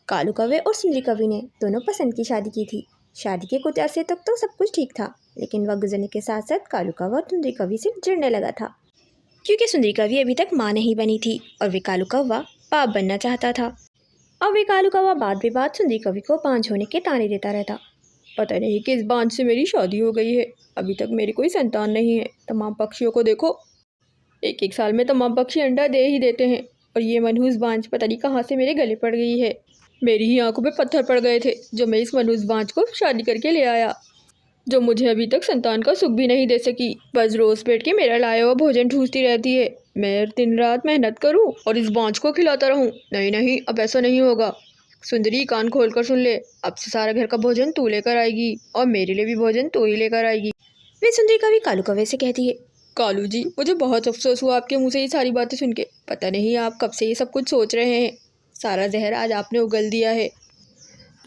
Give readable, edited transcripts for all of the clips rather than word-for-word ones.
कालू कौवे और सुंदरी कवि ने दोनों पसंद की शादी की थी। शादी के कुछ अरसे तक तो सब कुछ ठीक था, लेकिन वक्त गुजरने के साथ साथ कालू कौवा और सुंदरी कवि से चिढ़ने लगा था, क्योंकि सुंदरी कवि अभी तक माँ नहीं बनी थी और वे कालू कौवा बाप बनना चाहता था। अब वे कालू कौवा बात बेबात सुंदरी कवि को बांझ होने के ताने देता रहता। पता नहीं किस बांझ से मेरी शादी हो गई है, अभी तक मेरी कोई संतान नहीं है। तमाम पक्षियों को देखो, एक एक साल में तमाम पक्षी अंडा दे ही देते हैं, और ये मनहूस बांझ पता नहीं कहाँ से मेरे गले पड़ गई है। मेरी ही आंखों पे पत्थर पड़ गए थे जो मैं इस मनहूस बांझ को शादी करके ले आया, जो मुझे अभी तक संतान का सुख भी नहीं दे सकी। बस रोज पेट के मेरा लाया हुआ भोजन ठूसती रहती है। मैं दिन रात मेहनत करूं और इस बांझ को खिलाता रहूं। नहीं नहीं, अब ऐसा नहीं होगा। सुंदरी, कान खोल कर सुन ले, अब से सारा घर का भोजन तू लेकर आएगी और मेरे लिए भी भोजन तू ही लेकर आएगी। वे सुंदरी कवि कालू कौवे से कहती है, कालू जी, मुझे बहुत अफसोस हुआ आपके मुंह से ये सारी बातें सुन के। पता नहीं आप कब से ये सब कुछ सोच रहे हैं। सारा जहर आज आपने उगल दिया है।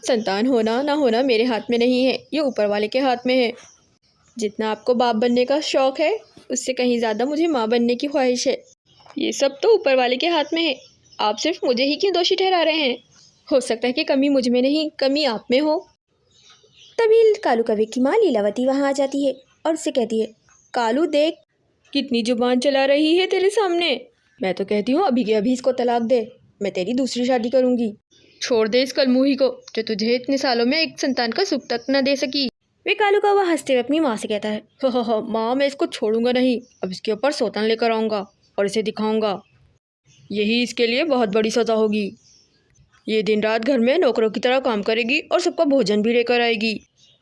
संतान होना ना होना मेरे हाथ में नहीं है, ये ऊपर वाले के हाथ में है। जितना आपको बाप बनने का शौक है, उससे कहीं ज़्यादा मुझे माँ बनने की ख्वाहिश है। ये सब तो ऊपर वाले के हाथ में है। आप सिर्फ मुझे ही क्यों दोषी ठहरा रहे हैं? हो सकता है कि कमी मुझ में नहीं, कमी आप में हो। तभी कालू कौवे की माँ लीलावती वहाँ आ जाती है और उससे कहती है, कालू देख, कितनी जुबान चला रही है तेरे सामने। मैं तो कहती हूँ अभी के अभी इसको तलाक दे, मैं तेरी दूसरी शादी करूँगी। छोड़ दे इस कलमुही को, जो तुझे इतने सालों में एक संतान का सुख तक न दे सकी। वे कालू कौवा हंसते हुए अपनी माँ से कहता है, हो माँ, मैं इसको छोड़ूंगा नहीं। अब इसके ऊपर सौतन लेकर आऊँगा और इसे दिखाऊंगा। यही इसके लिए बहुत बड़ी सज़ा होगी। ये दिन रात घर में नौकरों की तरह काम करेगी और सबका भोजन भी लेकर आएगी।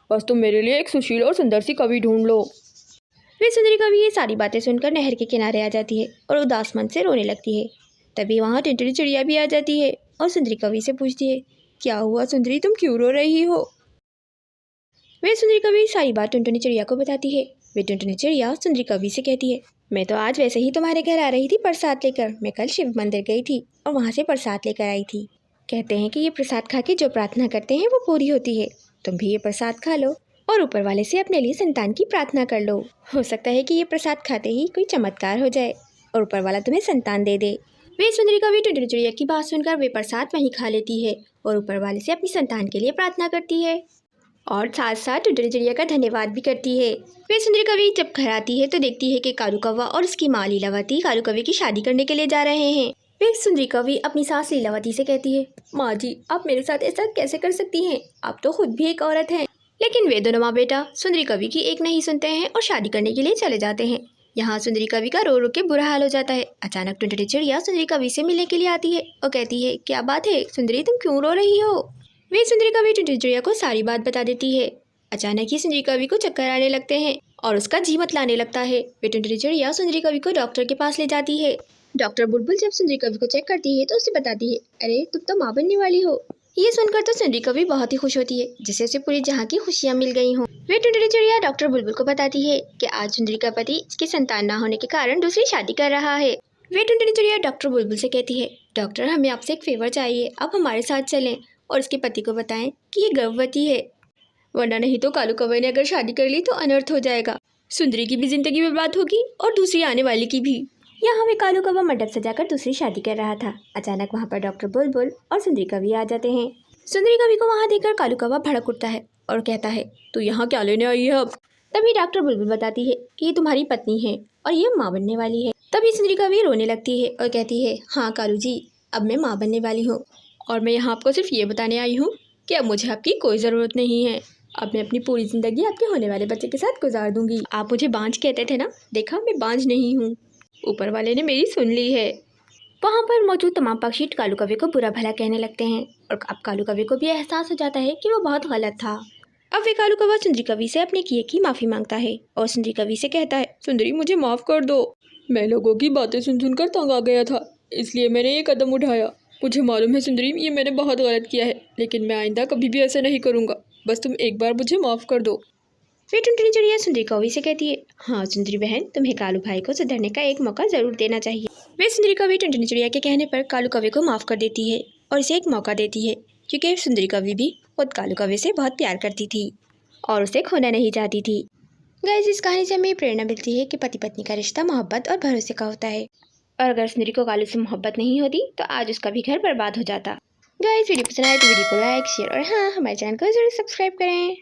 बस तुम मेरे लिए एक सुशील और सुंदर सी कवि ढूंढ लो। वे सुंदरी कवि ये सारी बातें सुनकर नहर के किनारे आ जाती है और उदास मन से रोने लगती है। तभी वहाँ टिनटिनी चिड़िया भी आ जाती है और सुंदरी कवि से पूछती है, क्या हुआ सुंदरी, तुम क्यों रो रही हो? वे सुंदरी कवि सारी बात टुनटुनी चिड़िया को बताती है। वे टुनटुनी चिड़िया सुंदरी कवि से कहती है, मैं तो आज वैसे ही तुम्हारे घर आ रही थी प्रसाद लेकर। मैं कल शिव मंदिर गई थी और वहाँ से प्रसाद लेकर आई थी। कहते हैं कि ये प्रसाद खा के जो प्रार्थना करते हैं वो पूरी होती है। तुम भी ये प्रसाद खा लो और ऊपर वाले से अपने लिए संतान की प्रार्थना कर लो। हो सकता है कि ये प्रसाद खाते ही कोई चमत्कार हो जाए और ऊपर वाला तुम्हें संतान दे दे। वे सुंदरी कवि टुनटुनी चिड़िया की बात सुनकर वे प्रसाद वहीं खा लेती है और ऊपर वाले से अपनी संतान के लिए प्रार्थना करती है और साथ साथ टुनटुनी चिड़िया का धन्यवाद भी करती है। वे सुंदरी कवि जब घर आती है तो देखती है कि कालू कौवा और उसकी माँ लीलावती कालू कवि की शादी करने के लिए जा रहे हैं। वे सुंदरी कवि अपनी सास लीलावती से कहती है, माँ जी, आप मेरे साथ ऐसा कैसे कर सकती हैं? आप तो खुद भी एक औरत हैं। लेकिन वे दोनों माँ बेटा सुंदरी कवि की एक नहीं सुनते हैं और शादी करने के लिए चले जाते हैं। यहाँ सुंदरी कवि का रो रो के बुरा हाल हो जाता है। अचानक टुनटुनी चिड़िया सुंदरी कवि से मिलने के लिए आती है और कहती है, क्या बात है सुंदरी, तुम क्यों रो रही हो? वे सुंदरी कवि टुनटुनी चिड़िया को सारी बात बता देती है। अचानक ही सुंदरी कवि को चक्कर आने लगते हैं और उसका जी मतलाने लगता है। वे टुनटुनी चिड़िया सुंदरी कवि को डॉक्टर के पास ले जाती है। डॉक्टर बुलबुल जब सुंदरी कवि को चेक करती है तो उसे बताती है, अरे तुम तो माँ बनने वाली हो। ये सुनकर तो सुंदरी कवि बहुत ही खुश होती है, जिससे उसे पूरी जहाँ की खुशियाँ मिल गई हों। वे टुनटुनी चिड़िया डॉक्टर बुलबुल को बताती है कि आज सुंदरी का पति इसकी संतान न होने के कारण दूसरी शादी कर रहा है। वे टुनटुनी चिड़िया डॉक्टर बुलबुल से कहती है, डॉक्टर, हमें आपसे एक फेवर चाहिए, आप हमारे साथ चलें और इसके पति को बताएं कि ये गर्भवती है, वरना नहीं तो कालू कौवे ने अगर शादी कर ली तो अनर्थ हो जाएगा। सुंदरी की भी जिंदगी बर्बाद होगी और दूसरी आने वाली की भी। यहाँ वे कालू कौवा मंडप सजाकर दूसरी शादी कर रहा था। अचानक वहाँ पर डॉक्टर बुलबुल और सुंदरी कवि आ जाते हैं। सुंदरी कवि को वहाँ देखकर कालू कौवा भड़क उठता है और कहता है, तो यहाँ क्या लेने आई है अब? तभी डॉक्टर बुलबुल बताती है कि ये तुम्हारी पत्नी है और ये माँ बनने वाली है। तभी सुंदरी कवि रोने लगती है और कहती है, हाँ कालू जी, अब मैं माँ बनने वाली हूँ और मैं यहाँ आपको सिर्फ ये बताने आई हूँ कि अब मुझे आपकी कोई ज़रूरत नहीं है। अब मैं अपनी पूरी ज़िंदगी आपके होने वाले बच्चे के साथ गुजार दूंगी। आप मुझे बांझ कहते थे ना, देखा मैं बांझ नहीं हूँ। ऊपर वाले ने मेरी सुन ली है। वहाँ पर मौजूद तमाम पक्षी कालू कवि को बुरा भला कहने लगते हैं और अब कालू कवि को भी एहसास हो जाता है कि वो बहुत गलत था। अब वे कालू कौवा सुंदरी कवि से अपने किए की माफ़ी मांगता है और सुंदरी कवि से कहता है, सुंदरी, मुझे माफ़ कर दो। मैं लोगों की बातें सुन सुनकर तंग आ गया था, इसलिए मैंने ये कदम उठाया। मुझे मालूम है सुंदरी, ये मैंने बहुत गलत किया है, लेकिन मैं आइंदा कभी भी ऐसा नहीं करूँगा। बस तुम एक बार मुझे माफ़ कर दो। फिर टुनटुनी चिड़िया सुंदरी कवि से कहती है, हाँ सुंदरी बहन, तुम्हें कालू भाई को सुधरने का एक मौका ज़रूर देना चाहिए। वे सुंदरी कवि टुनटुनी चिड़िया के कहने पर कालू कवि को माफ़ कर देती है और इसे एक मौका देती है, क्योंकि सुंदरी कवि भी खुद कालू कवि से बहुत प्यार करती थी और उसे खोना नहीं चाहती थी। गाइस, इस कहानी से हमें प्रेरणा मिलती है कि पति पत्नी का रिश्ता मोहब्बत और भरोसे का होता है और अगर सुंदरी को कालू से मोहब्बत नहीं होती तो आज उसका भी घर बर्बाद हो जाता। गाइस वीडियो पसंद आए तो वीडियो को लाइक शेयर और हाँ हमारे चैनल को जरूर सब्सक्राइब करें।